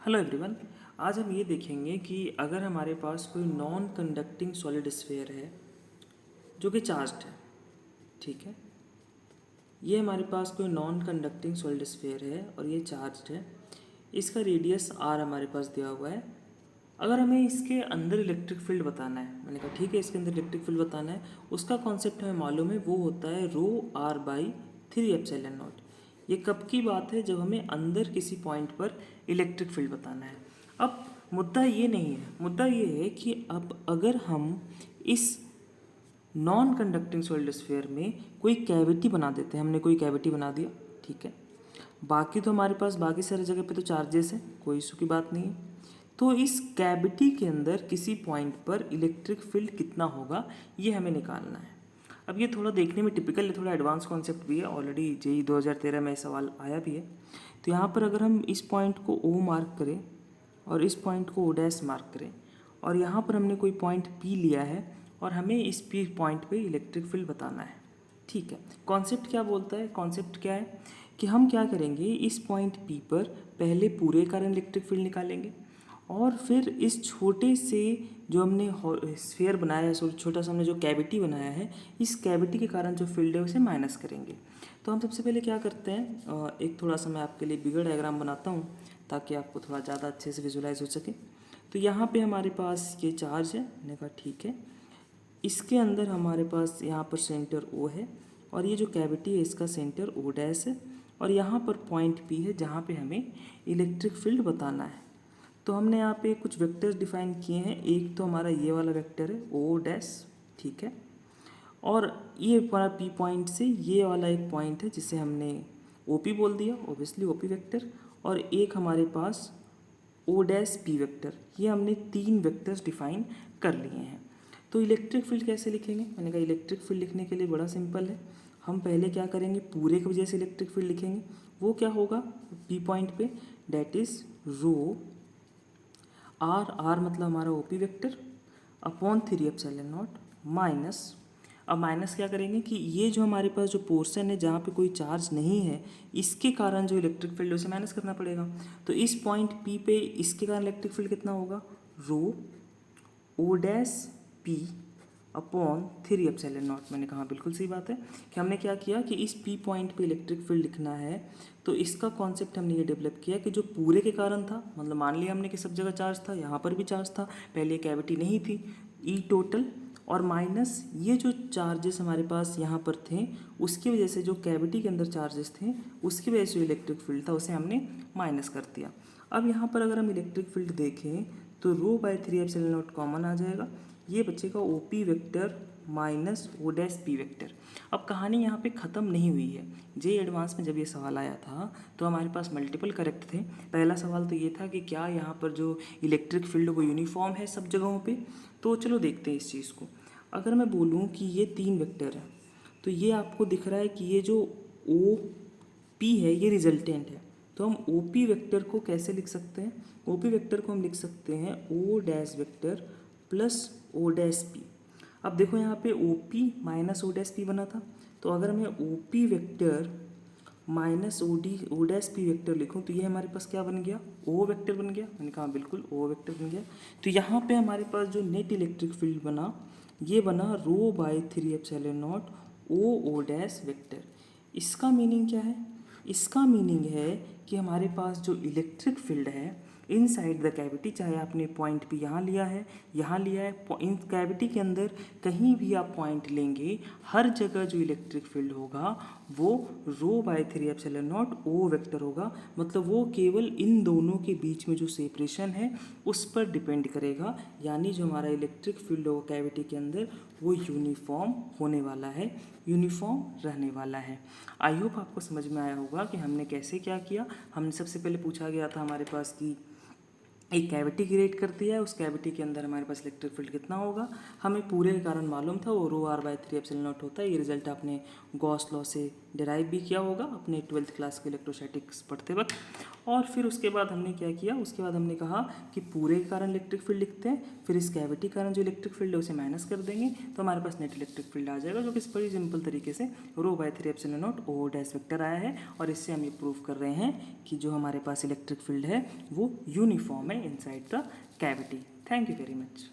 Hello everyone. आज हम ये देखेंगे कि अगर हमारे पास कोई नॉन कंडक्टिंग सॉलिड स्फीयर है जो कि चार्ज्ड है, ठीक है। ये हमारे पास कोई नॉन कंडक्टिंग सॉलिड स्फीयर है और ये चार्ज्ड है। इसका रेडियस r हमारे पास दिया हुआ है। अगर हमें इसके अंदर इलेक्ट्रिक फील्ड बताना है, मैंने कहा ठीक है इसके अंदर इलेक्ट्रिक फील्ड बताना है, उसका कॉन्सेप्ट हमें मालूम है, वो होता है रो r बाई 3 एप्सिलॉन नॉट। ये कब की बात है? जब हमें अंदर किसी पॉइंट पर इलेक्ट्रिक फील्ड बताना है। अब मुद्दा ये नहीं है, मुद्दा ये है कि अब अगर हम इस नॉन कंडक्टिंग सॉलिड स्फीयर में कोई कैविटी बना देते हैं, हमने कोई कैविटी बना दिया, ठीक है। बाकी तो हमारे पास बाकी सारी जगह पे तो चार्जेस हैं, कोई इशू की बात नहीं है। तो इस कैविटी के अंदर किसी पॉइंट पर इलेक्ट्रिक फील्ड कितना होगा, ये हमें निकालना है। अब ये थोड़ा देखने में टिपिकल है, थोड़ा एडवांस कॉन्सेप्ट भी है, ऑलरेडी जेई 2013 में सवाल आया भी है। तो यहाँ पर अगर हम इस पॉइंट को ओ मार्क करें और इस पॉइंट को ओ डैश मार्क करें और यहाँ पर हमने कोई पॉइंट पी लिया है और हमें इस पी पॉइंट पे इलेक्ट्रिक फील्ड बताना है, ठीक है। कॉन्सेप्ट क्या बोलता है? कॉन्सेप्ट क्या है कि हम क्या करेंगे, इस पॉइंट पी पर पहले पूरे कारण इलेक्ट्रिक फील्ड निकालेंगे और फिर इस छोटे से जो हमने स्फीयर बनाया है, छोटा सा हमने जो कैविटी बनाया है, इस कैविटी के कारण जो फील्ड है उसे माइनस करेंगे। तो हम सबसे पहले क्या करते हैं, एक थोड़ा सा मैं आपके लिए बिगर डायग्राम बनाता हूँ ताकि आपको थोड़ा ज़्यादा अच्छे से विजुलाइज हो सके। तो यहाँ पे हमारे पास ये चार्ज है, मैंने कहा ठीक है। इसके अंदर हमारे पास यहाँ पर सेंटर O है और ये जो कैविटी है इसका सेंटर O डैश है और यहाँ पर पॉइंट P है जहाँ पे हमें इलेक्ट्रिक फील्ड बताना है। तो हमने यहाँ पे कुछ वेक्टर्स डिफाइन किए हैं। एक तो हमारा ये वाला वेक्टर है O डैश, ठीक है। और ये हमारा P पॉइंट से ये वाला एक पॉइंट है जिसे हमने OP बोल दिया, ओबियसली OP वेक्टर। और एक हमारे पास O डैश P वेक्टर, ये हमने 3 वेक्टर्स डिफाइन कर लिए हैं। तो इलेक्ट्रिक फील्ड कैसे लिखेंगे? मैंने कहा इलेक्ट्रिक फील्ड लिखने के लिए बड़ा सिंपल है। हम पहले क्या करेंगे, पूरे की वजह से इलेक्ट्रिक फील्ड लिखेंगे। वो क्या होगा P पॉइंट पे, डैट इज रो आर मतलब हमारा OP vector upon 3 epsilon not minus. अब माइनस क्या करेंगे कि ये जो हमारे पास जो पोर्शन है जहाँ पे कोई चार्ज नहीं है, इसके कारण जो इलेक्ट्रिक फील्ड उसे माइनस करना पड़ेगा। तो इस पॉइंट P पे इसके कारण इलेक्ट्रिक फील्ड कितना होगा, rho O dash P upon 3 epsilon naught. मैंने कहा बिल्कुल सही बात है कि हमने क्या किया कि इस P पॉइंट पे इलेक्ट्रिक फील्ड लिखना है। तो इसका कॉन्सेप्ट हमने ये डेवलप किया कि जो पूरे के कारण था, मतलब मान लिया हमने कि सब जगह चार्ज था, यहाँ पर भी चार्ज था, पहले कैविटी नहीं थी, ई टोटल और माइनस ये जो चार्जेस हमारे पास यहाँ पर थे उसकी वजह से जो कैविटी के अंदर चार्जेस थे उसकी वजह से जो इलेक्ट्रिक फील्ड था उसे हमने माइनस कर दिया। अब यहाँ पर अगर हम इलेक्ट्रिक फील्ड देखें तो रो बाय 3 एप्सिलॉन नॉट कॉमन आ जाएगा, ये बचेगा OP vector minus O dash P vector. अब कहानी यहाँ पे ख़त्म नहीं हुई है। जे एडवांस में जब ये सवाल आया था तो हमारे पास मल्टीपल करेक्ट थे। पहला सवाल तो ये था कि क्या यहाँ पर जो इलेक्ट्रिक फील्ड वो यूनिफॉर्म है सब जगहों पे। तो चलो देखते हैं इस चीज़ को। अगर मैं बोलूँ कि ये 3 वेक्टर है तो ये आपको दिख रहा है कि ये जो OP है ये रिजल्टेंट है। तो हम OP वेक्टर को कैसे लिख सकते हैं? OP वेक्टर को हम लिख सकते हैं O dash vector plus O dash P। अब देखो यहाँ पे OP minus O dash P बना था, तो अगर मैं OP vector minus O dash P vector लिखूँ तो ये हमारे पास क्या बन गया, O वेक्टर बन गया। मैंने कहा बिल्कुल O वेक्टर बन गया। तो यहाँ पे हमारे पास जो नेट इलेक्ट्रिक फील्ड बना ये बना rho by 3 epsilon naught O dash vector. इसका मीनिंग क्या है? इसका मीनिंग है कि हमारे पास जो इलेक्ट्रिक फील्ड है इनसाइड द कैविटी, चाहे आपने पॉइंट भी यहाँ लिया है, यहाँ लिया है, इन कैविटी के अंदर कहीं भी आप पॉइंट लेंगे, हर जगह जो इलेक्ट्रिक फील्ड होगा वो rho by 3 epsilon naught O vector होगा। मतलब वो केवल इन दोनों के बीच में जो सेपरेशन है उस पर डिपेंड करेगा, यानी जो हमारा इलेक्ट्रिक फील्ड होगा कैविटी के अंदर वो यूनिफॉर्म होने वाला है, यूनिफॉर्म रहने वाला है। आई होप आपको समझ में आया होगा कि हमने कैसे क्या किया। हमने सबसे पहले पूछा गया था हमारे पास कि एक कैविटी क्रिएट करती है, उस कैविटी के अंदर हमारे पास इलेक्ट्रिक फील्ड कितना होगा, हमें पूरे के कारण मालूम था वो रो आर बाय 3 एप्सिलॉन नॉट होता है। ये रिजल्ट आपने गॉस लॉ से डिराइव भी किया होगा अपने 12th क्लास के इलेक्ट्रोस्टैटिक्स पढ़ते वक्त। और फिर उसके बाद हमने क्या किया, उसके बाद हमने कहा कि पूरे के कारण इलेक्ट्रिक फील्ड लिखते हैं, फिर इस कैविटी के कारण जो इलेक्ट्रिक फील्ड है उसे माइनस कर देंगे तो हमारे पास नेट इलेक्ट्रिक फील्ड आ जाएगा, जो कि बड़ी सिंपल तरीके से ρ/3ε0 ओ डैश वेक्टर आया है। और इससे हम ये प्रूव कर रहे हैं कि जो हमारे पास इलेक्ट्रिक फील्ड है वो यूनिफॉर्म है inside the cavity. Thank you very much.